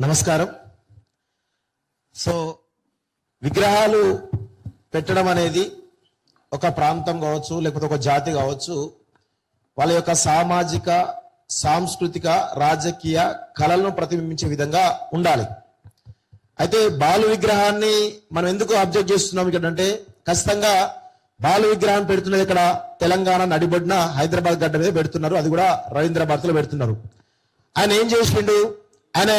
నమస్కారం. సో విగ్రహాలు పెట్టడం అనేది ఒక ప్రాంతం కావచ్చు, లేకపోతే ఒక జాతి కావచ్చు, వాళ్ళ యొక్క సామాజిక, సాంస్కృతిక, రాజకీయ కళలను ప్రతిబింబించే విధంగా ఉండాలి. అయితే బాలు విగ్రహాన్ని మనం ఎందుకు అబ్జెక్ట్ చేస్తున్నాం ఇక్కడ అంటే, ఖచ్చితంగా బాలు విగ్రహం పెడుతున్నది ఇక్కడ తెలంగాణ నడిబొడ్డున హైదరాబాద్ గడ్డ మీద పెడుతున్నారు. అది కూడా రవీంద్ర భారతిలో పెడుతున్నారు. ఆయన ఏం చేసిండు? ఆయన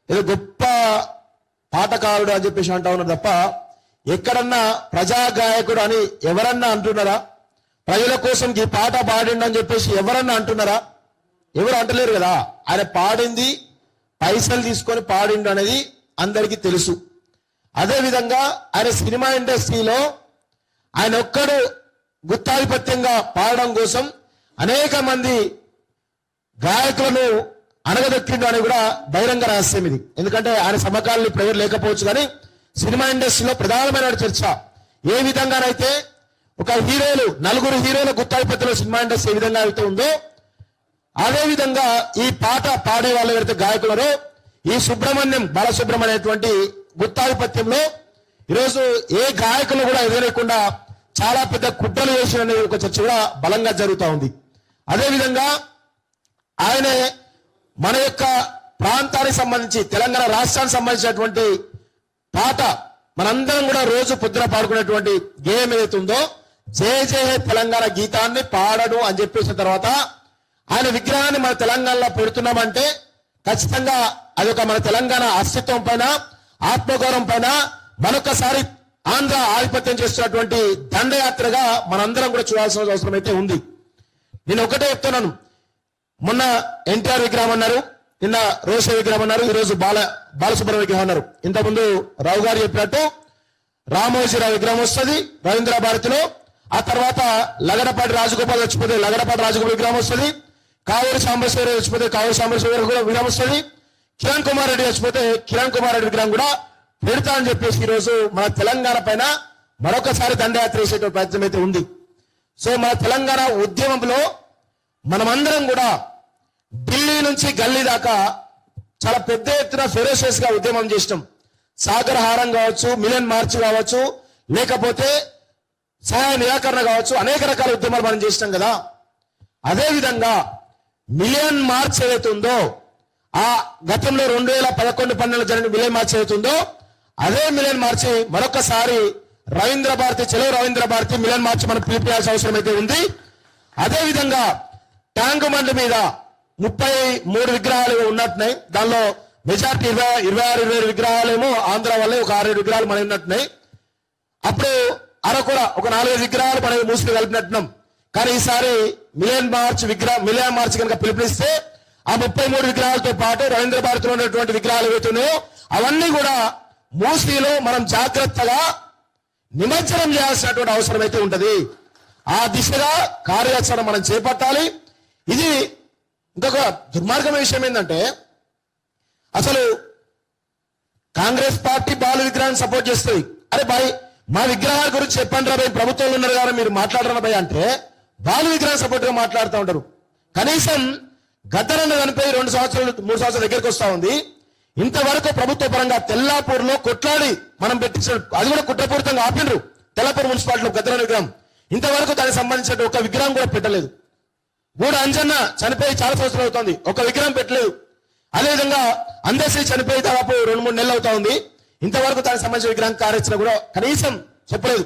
ఏదో గొప్ప పాటకారుడు అని చెప్పేసి అంటా ఉన్నారు తప్ప, ఎక్కడన్నా ప్రజాగాయకుడు అని ఎవరన్నా అంటున్నారా? ప్రజల కోసం ఈ పాట పాడిండు అని చెప్పేసి ఎవరన్నా అంటున్నారా? ఎవరు అంటలేరు కదా. ఆయన పాడింది పైసలు తీసుకొని పాడిండు అనేది అందరికీ తెలుసు. అదేవిధంగా ఆయన సినిమా ఇండస్ట్రీలో ఆయన ఒక్కడు గుత్తాధిపత్యంగా పాడడం కోసం అనేక మంది గాయకులను అనగదొక్కిండు అని కూడా బహిరంగ రహస్యం ఇది. ఎందుకంటే ఆయన సమకాలీన ప్లేయర్ లేకపోవచ్చు, కానీ సినిమా ఇండస్ట్రీలో ప్రధానమైన చర్చ ఏ విధంగానైతే ఒక హీరోలు, నలుగురు హీరోల గుత్తాధిపత్యంలో సినిమా ఇండస్ట్రీ ఏ విధంగా అయితే ఉందో, అదే విధంగా ఈ పాట పాడే వాళ్ళు ఎవరైతే గాయకులరో, ఈ సుబ్రహ్మణ్యం, బాలసుబ్రహ్మణ్యం అనేటువంటి గుత్తాధిపత్యంలో ఈరోజు ఏ గాయకులు కూడా ఎదురలేకుండా చాలా పెద్ద కుట్రలు చేసిన ఒక చర్చ కూడా బలంగా జరుగుతూ ఉంది. అదేవిధంగా ఆయనే మన యొక్క ప్రాంతానికి సంబంధించి, తెలంగాణ రాష్ట్రానికి సంబంధించినటువంటి పాట మనందరం కూడా రోజు పొద్దున పాడుకునేటువంటి గేయం ఏదైతే ఉందో, జయ జయ తెలంగాణ గీతాన్ని పాడడు అని చెప్పేసిన తర్వాత ఆయన విగ్రహాన్ని మన తెలంగాణలో పెడుతున్నామంటే ఖచ్చితంగా అది ఒక మన తెలంగాణ అస్తిత్వం పైన, ఆత్మగౌరవం పైన మరొకసారి ఆంధ్ర ఆధిపత్యం చేస్తున్నటువంటి దండయాత్రగా మనందరం కూడా చూడాల్సిన అవసరం అయితే ఉంది. నేను ఒకటే చెప్తున్నాను, మొన్న ఎన్టీఆర్ విగ్రహం అన్నారు, నిన్న రోషే విగ్రహం అన్నారు, ఈరోజు బాలసుబ్రహ్మణ్యం విగ్రహం అన్నారు. ఇంతకుముందు రావు గారు చెప్పినట్టు రామోజీరావు విగ్రహం వస్తుంది రవీంద్ర భారతిలో. ఆ తర్వాత లగడపాటి రాజగోపాల్ వచ్చిపోతే లగడపాటి రాజగోపాల్ విగ్రహం వస్తుంది. కావూరి సాంబశివరావు వచ్చిపోతే కావూరి సాంబశివరావు కూడా విగ్రహం వస్తుంది. కిరణ్ కుమార్ రెడ్డి వచ్చిపోతే కిరణ్ కుమార్ రెడ్డి విగ్రహం కూడా పెడతా అని చెప్పేసి ఈరోజు మన తెలంగాణ పైన మరొకసారి దండయాత్ర చేసే ప్రయత్నం అయితే ఉంది. సో మన తెలంగాణ ఉద్యమంలో మనమందరం కూడా ఢిల్లీ నుంచి గల్లీ దాకా చాలా పెద్ద ఎత్తున ఫెరోషియస్ గా ఉద్యమం చేసినాం. సాగర్ హారం కావచ్చు, మిలియన్ మార్చ్ కావచ్చు, లేకపోతే సహాయ నిరాకరణ కావచ్చు, అనేక రకాల ఉద్యమాలు మనం చేసినాం కదా. అదేవిధంగా మిలియన్ మార్చ్ ఏదైతే ఉందో, ఆ గతంలో 2011-12 జరిగిన మిలియన్ మార్చ్ ఏదైతే ఉందో, అదే మిలియన్ మార్చి మరొకసారి రవీంద్ర భారతి, చెలో రవీంద్ర భారతి మిలియన్ మార్చి మనం పిలిపించాల్సిన అవసరం అయితే ఉంది. అదేవిధంగా ట్యాంక్ బండ్ మీద 33 విగ్రహాలు ఉన్నట్టున్నాయి. దానిలో మెజార్టీ 26-27 విగ్రహాలేమో ఆంధ్ర వల్లే, ఒక 6-7 విగ్రహాలు మనవి ఉన్నట్టున్నాయి. అప్పుడు అరకొర ఒక 4-5 విగ్రహాలు మనవి మూసుకు కలిపినట్టున్నాం. కానీ ఈసారి మిలియన్ మార్చ్ కనుక పిలుపునిస్తే ఆ 33 విగ్రహాలతో పాటు రవీంద్ర భారతిలో ఉన్నటువంటి విగ్రహాలు ఏవైతున్నాయో అవన్నీ కూడా మూసీలో మనం జాగ్రత్తగా నిమజ్జనం చేయాల్సినటువంటి అవసరం అయితే ఉంటది. ఆ దిశగా కార్యాచరణ మనం చేపట్టాలి. ఇది ఇంకొక దుర్మార్గమైన విషయం ఏంటంటే, అసలు కాంగ్రెస్ పార్టీ బాలు విగ్రహాన్ని సపోర్ట్ చేస్తుంది. అరే బాయ్, మా విగ్రహాల గురించి చెప్పండి రా భయ్, ప్రభుత్వంలో ఉన్నారు కదా మీరు మాట్లాడరా భయ్ అంటే బాలు విగ్రహం సపోర్ట్ గా మాట్లాడుతూ ఉంటారు. కనీసం గద్దరన్న చనిపోయి 2 సంవత్సరాలు 3 సంవత్సరాల దగ్గరికి వస్తా ఉంది. ఇంతవరకు ప్రభుత్వ పరంగా తెల్లాపూర్ లో కొట్లాడి మనం పెట్టించిన, అది కూడా కుట్రపూరితంగా ఆపిండ్రు తెల్లాపూర్ మున్సిపాలిటీలో గద్దరన్న విగ్రహం. ఇంతవరకు దానికి సంబంధించిన ఒక విగ్రహం కూడా పెట్టలేదు. గూడ అంజన్న చనిపోయి చాలా సంవత్సరాలు అవుతుంది, ఒక విగ్రహం పెట్టలేదు. అదేవిధంగా అందశ్రీ చనిపోయి దాదాపు 2-3 నెలలు అవుతా ఉంది, ఇంతవరకు దానికి సంబంధించిన విగ్రహం కార్యాచరణ కూడా కనీసం చెప్పలేదు.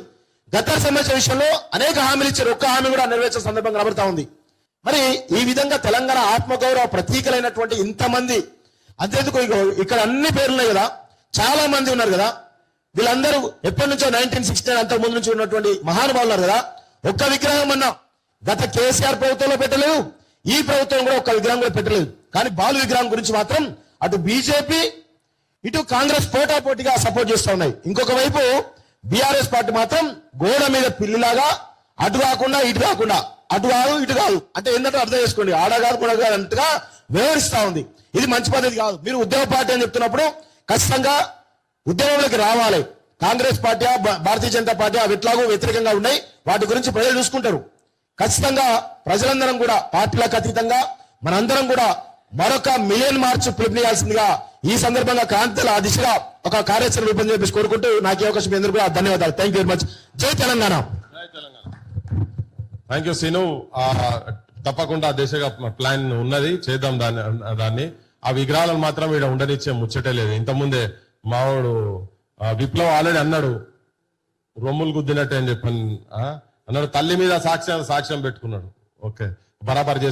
గద్దర్ సంబంధించిన విషయంలో అనేక హామీలు ఇచ్చారు, ఒక్క హామీ కూడా నెరవేర్చిన సందర్భం కనబడతా ఉంది. మరి ఈ విధంగా తెలంగాణ ఆత్మగౌరవ ప్రతీకలైనటువంటి ఇంతమంది, అంతేందుకు ఇక్కడ అన్ని పేర్లున్నాయి కదా, చాలా మంది ఉన్నారు కదా, వీళ్ళందరూ ఎప్పటి నుంచో 1969 అంతకు ముందు నుంచి ఉన్నటువంటి మహానుభావులు ఉన్నారు కదా. ఒక్క విగ్రహం అన్నా గత కేసీఆర్ ప్రభుత్వంలో పెట్టలేదు, ఈ ప్రభుత్వం కూడా ఒక్క విగ్రహం కూడా పెట్టలేదు. కానీ బాలు విగ్రహం గురించి మాత్రం అటు బీజేపీ ఇటు కాంగ్రెస్ పోటాపోటీగా సపోర్ట్ చేస్తూ ఉన్నాయి. ఇంకొక వైపు బీఆర్ఎస్ పార్టీ మాత్రం గోడ మీద పిల్లిలాగా అటు కాకుండా ఇటు కాకుండా, అటు కాదు ఇటు కాదు అంటే ఏంటంటే అర్థం చేసుకోండి, ఆడ కాదు కూడా కాదు అంతగా వ్యవహరిస్తా ఉంది. ఇది మంచి పద్ధతి కాదు. మీరు ఉద్యమ పార్టీ అని చెప్తున్నప్పుడు ఖచ్చితంగా ఉద్యమంలోకి రావాలి. కాంగ్రెస్ పార్టీ, భారతీయ జనతా పార్టీ అవి ఎట్లాగో వ్యతిరేకంగా ఉన్నాయి, వాటి గురించి ప్రజలు చూసుకుంటారు. ఖచ్చితంగా ప్రజలందరం కూడా పార్టీలకు అతీతంగా మనందరం కూడా మరొక మిలియన్ మార్చ్ పిలుపునియాల్సిందిగా ఈ సందర్భంగా క్రాంతిలో ఆ దిశగా ఒక కార్యాచరణ రూపొంది చెప్పేసి కోరుకుంటూ నాకు ఈ అవకాశం మీ అందరూ కూడా ధన్యవాదాలు. Thank you very much. జై తెలంగాణ. Thank you scene. తప్పకుండా ఆ దిశగా ప్లాన్ ఉన్నది, చేద్దాం దాన్ని. ఆ విగ్రహాలను మాత్రం ఇక్కడ ఉండనిచ్చే ముచ్చటే లేదు. ఇంతకుముందే మావాడు విప్లవ్ ఆల్రెడీ అన్నాడు, రొమ్ములు గుద్దినట్టే అని చెప్పని అన్నాడు. తల్లి మీద సాక్ష్యం పెట్టుకున్నాడు. ఓకే, బరాబర్